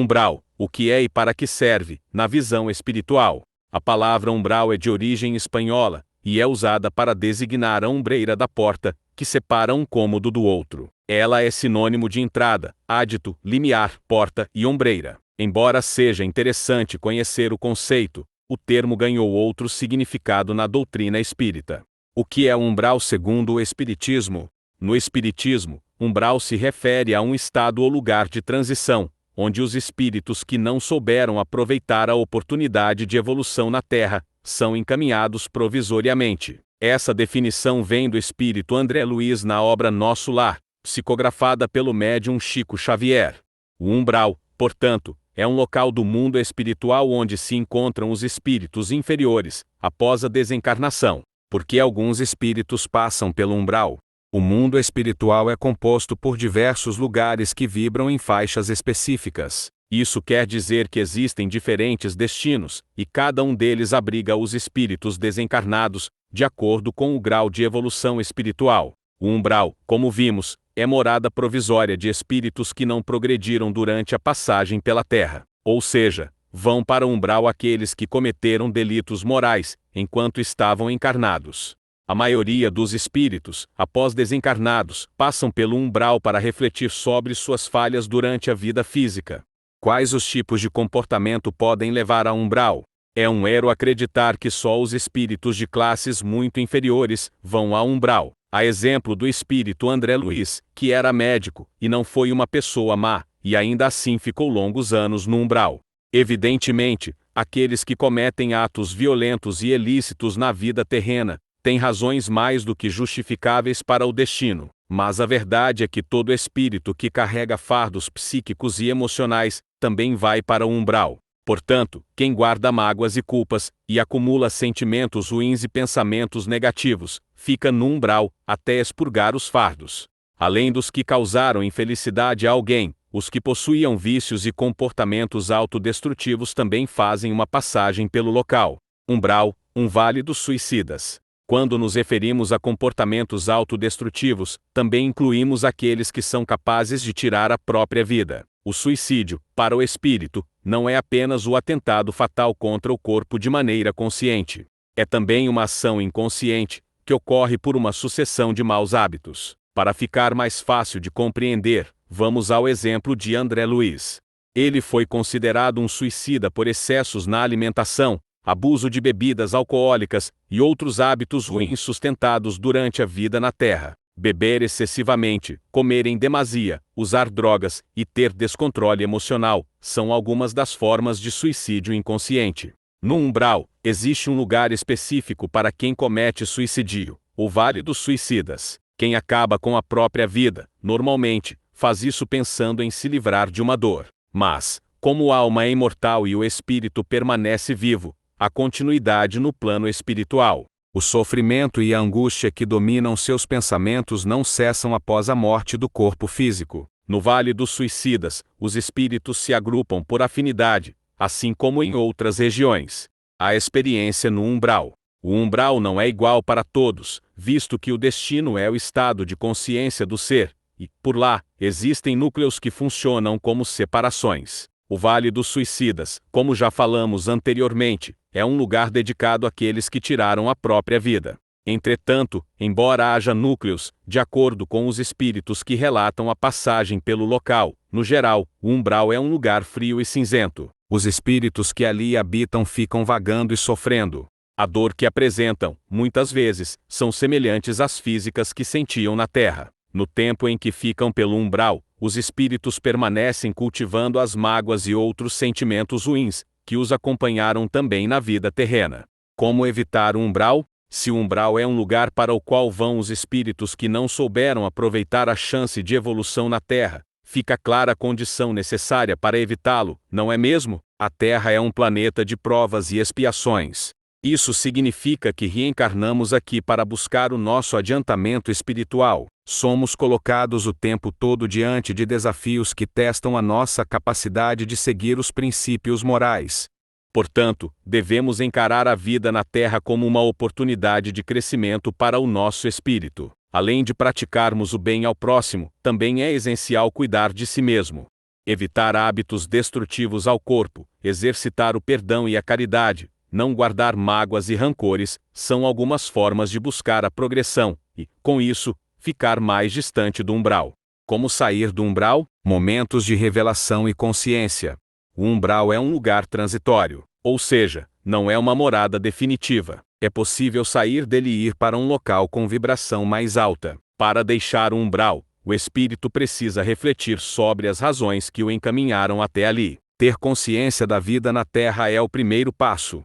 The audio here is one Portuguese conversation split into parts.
Umbral, o que é e para que serve, na visão espiritual. A palavra umbral é de origem espanhola, e é usada para designar a umbreira da porta, que separa um cômodo do outro. Ela é sinônimo de entrada, ádito, limiar, porta e ombreira. Embora seja interessante conhecer o conceito, o termo ganhou outro significado na doutrina espírita. O que é umbral segundo o Espiritismo? No Espiritismo, umbral se refere a um estado ou lugar de transição, onde os espíritos que não souberam aproveitar a oportunidade de evolução na Terra, são encaminhados provisoriamente. Essa definição vem do espírito André Luiz na obra Nosso Lar, psicografada pelo médium Chico Xavier. O umbral, portanto, é um local do mundo espiritual onde se encontram os espíritos inferiores, após a desencarnação. Porque alguns espíritos passam pelo umbral. O mundo espiritual é composto por diversos lugares que vibram em faixas específicas. Isso quer dizer que existem diferentes destinos, e cada um deles abriga os espíritos desencarnados, de acordo com o grau de evolução espiritual. O umbral, como vimos, é morada provisória de espíritos que não progrediram durante a passagem pela Terra. Ou seja, vão para o umbral aqueles que cometeram delitos morais, enquanto estavam encarnados. A maioria dos espíritos, após desencarnados, passam pelo umbral para refletir sobre suas falhas durante a vida física. Quais os tipos de comportamento podem levar a umbral? É um erro acreditar que só os espíritos de classes muito inferiores vão a umbral. A exemplo do espírito André Luiz, que era médico, e não foi uma pessoa má, e ainda assim ficou longos anos no umbral. Evidentemente, aqueles que cometem atos violentos e ilícitos na vida terrena, têm razões mais do que justificáveis para o destino, mas a verdade é que todo espírito que carrega fardos psíquicos e emocionais, também vai para o umbral. Portanto, quem guarda mágoas e culpas, e acumula sentimentos ruins e pensamentos negativos, fica no umbral, até expurgar os fardos. Além dos que causaram infelicidade a alguém, os que possuíam vícios e comportamentos autodestrutivos também fazem uma passagem pelo local. Umbral, um vale dos suicidas. Quando nos referimos a comportamentos autodestrutivos, também incluímos aqueles que são capazes de tirar a própria vida. O suicídio, para o espírito, não é apenas o atentado fatal contra o corpo de maneira consciente. É também uma ação inconsciente, que ocorre por uma sucessão de maus hábitos. Para ficar mais fácil de compreender, vamos ao exemplo de André Luiz. Ele foi considerado um suicida por excessos na alimentação, abuso de bebidas alcoólicas e outros hábitos ruins sustentados durante a vida na Terra. Beber excessivamente, comer em demasia, usar drogas e ter descontrole emocional são algumas das formas de suicídio inconsciente. No umbral, existe um lugar específico para quem comete suicídio, o Vale dos Suicidas. Quem acaba com a própria vida, normalmente, faz isso pensando em se livrar de uma dor. Mas, como a alma é imortal e o espírito permanece vivo, há continuidade no plano espiritual. O sofrimento e a angústia que dominam seus pensamentos não cessam após a morte do corpo físico. No Vale dos Suicidas, os espíritos se agrupam por afinidade, assim como em outras regiões. A experiência no umbral. O umbral não é igual para todos, visto que o destino é o estado de consciência do ser, e, por lá, existem núcleos que funcionam como separações. O Vale dos Suicidas, como já falamos anteriormente, é um lugar dedicado àqueles que tiraram a própria vida. Entretanto, embora haja núcleos, de acordo com os espíritos que relatam a passagem pelo local, no geral, o umbral é um lugar frio e cinzento. Os espíritos que ali habitam ficam vagando e sofrendo. A dor que apresentam, muitas vezes, são semelhantes às físicas que sentiam na Terra. No tempo em que ficam pelo umbral, os espíritos permanecem cultivando as mágoas e outros sentimentos ruins, que os acompanharam também na vida terrena. Como evitar o umbral? Se o umbral é um lugar para o qual vão os espíritos que não souberam aproveitar a chance de evolução na Terra, fica clara a condição necessária para evitá-lo, não é mesmo? A Terra é um planeta de provas e expiações. Isso significa que reencarnamos aqui para buscar o nosso adiantamento espiritual. Somos colocados o tempo todo diante de desafios que testam a nossa capacidade de seguir os princípios morais. Portanto, devemos encarar a vida na Terra como uma oportunidade de crescimento para o nosso espírito. Além de praticarmos o bem ao próximo, também é essencial cuidar de si mesmo. Evitar hábitos destrutivos ao corpo, exercitar o perdão e a caridade, não guardar mágoas e rancores, são algumas formas de buscar a progressão e, com isso, ficar mais distante do umbral. Como sair do umbral? Momentos de revelação e consciência. O umbral é um lugar transitório, ou seja, não é uma morada definitiva. É possível sair dele e ir para um local com vibração mais alta. Para deixar o umbral, o espírito precisa refletir sobre as razões que o encaminharam até ali. Ter consciência da vida na Terra é o primeiro passo.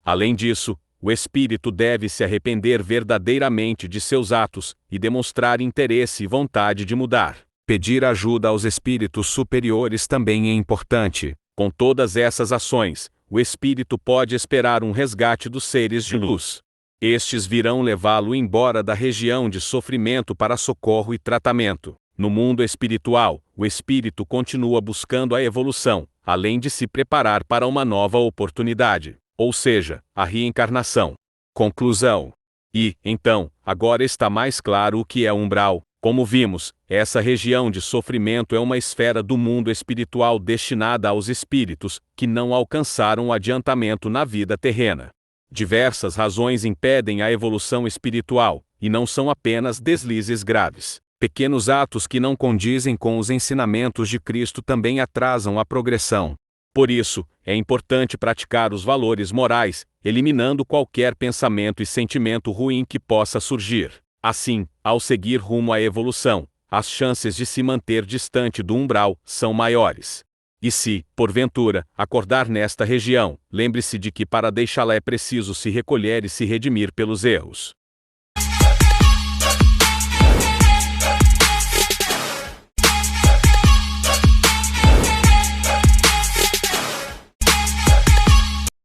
Além disso, o espírito deve se arrepender verdadeiramente de seus atos e demonstrar interesse e vontade de mudar. Pedir ajuda aos espíritos superiores também é importante. Com todas essas ações, o espírito pode esperar um resgate dos seres de luz. Estes virão levá-lo embora da região de sofrimento para socorro e tratamento. No mundo espiritual, o espírito continua buscando a evolução, além de se preparar para uma nova oportunidade, ou seja, a reencarnação. Conclusão. E, então, agora está mais claro o que é umbral. Como vimos, essa região de sofrimento é uma esfera do mundo espiritual destinada aos espíritos que não alcançaram o adiantamento na vida terrena. Diversas razões impedem a evolução espiritual, e não são apenas deslizes graves. Pequenos atos que não condizem com os ensinamentos de Cristo também atrasam a progressão. Por isso, é importante praticar os valores morais, eliminando qualquer pensamento e sentimento ruim que possa surgir. Assim, ao seguir rumo à evolução, as chances de se manter distante do umbral são maiores. E se, porventura, acordar nesta região, lembre-se de que para deixá-la é preciso se recolher e se redimir pelos erros.